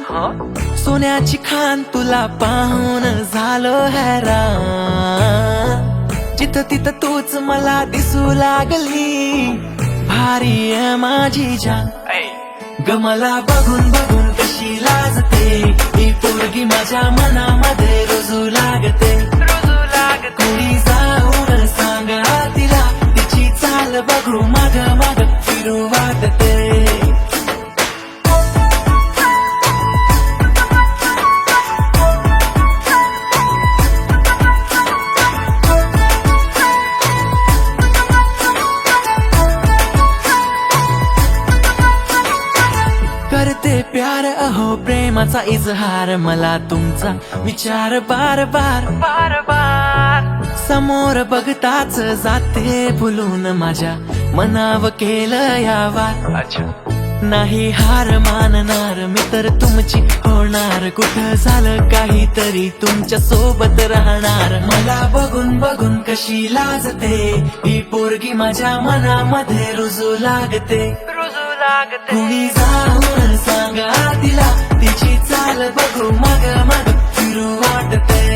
सोन्याची खान तुला पाहून झालो हैराण, जिथं तिथं तूच मला दिसू लागली, भारी आहे माझी जान ग, मला बघून बघून कशी लाजते, ही पोरगी माझ्या मनामध्ये रुजू लागते, कोणी जाऊन सांगा तिला, तिची चाल बघू माग माग फिरू वाटते. करते प्यार अहो प्रेमाचा इजहार, मला तुमचा विचार बार बार बार बार, समोर बघताच जाते भुलून, माझ्या मनाव केलं यावार, नाही हार मानणार मी तर तुमची होणार, कुठं झालं काहीतरी तुमच्या सोबत राहणार, मला बघून बघून कशी लाजते, ही पोरगी माझ्या मनामध्ये रुजू लागते, कुणी जाऊन सांगा तिला, तिची चाल बघू माग माग फिरू वाटते.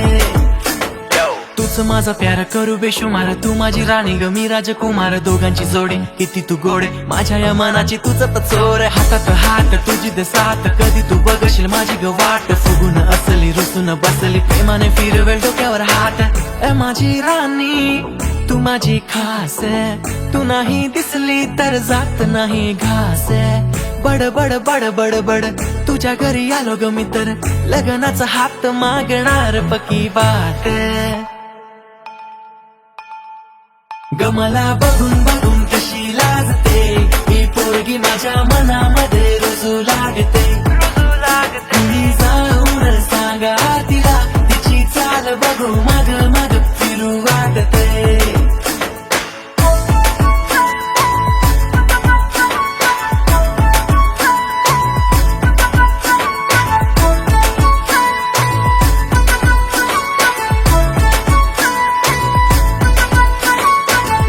तूच माझा प्यार करू बेशुमार, तू माझी राणी ग मी राजकुमार, दोघांची जोडी किती तू गोडे, माझ्या या मनाची तुझ तर चोर, हातात हात तुझी दे साथ, कधी तू बघशील माझी ग वाट, फुगून असली रुसून बसली, प्रेमाने फिरवेल डोक्यावर हात, माझी राणी तू माझी खास, तू नाही दिसली तर जात नाही घास, बड बड बड बड बड तुझ्या घरी आलो ग मी तर, लग्नाचा हात मागणार पकी वाट ग, मला बघून बघून कशी लाजते, ही पोरगी माझ्या मनामध्ये रुजू लागते, कुणी जाऊन सांगा तिला, तिची चाल बघू माग माग फिरू वाटते.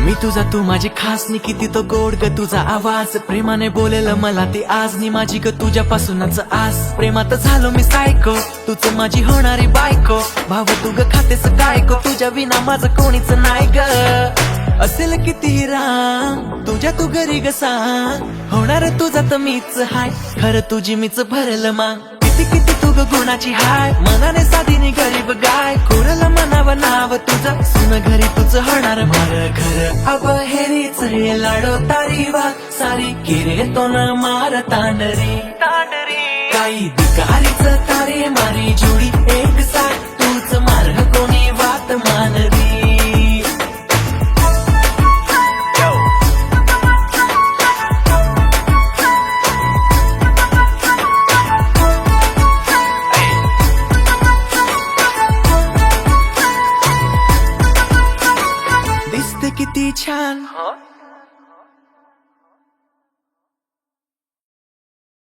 मी तुझा तू माझी खास नी, किती तो गोड ग तुझा आवाज, प्रेमाने बोलेलं मला ते आज नी, माझी ग तुझ्यापासूनच आस, प्रेमात झालो मी सायको, तूच माझी होणारी बायको, भाव तू ग खातेस काय गो, तुझ्या विना माझं कोणीच नाही ग, असेल किती राम तुझ्या तू घरी ग सांग, होणार तुझा तर मीच हाय, खरं तुझी मीच भरलं मा, किती किती तू ग गुणाची हाय, मनाने साधीने गरीब गाय, कोरल मनावं नाव तुझं, सुन घरी तुझं होणार मार घर, अब हेरीच हे लाडो तारी वा, सारी किरे तो न मार तांडरी काही दिकारीच तारे मारी जोडी, एक साथ तूच मार्ग कोणी वात मानरी. दिसते किती छान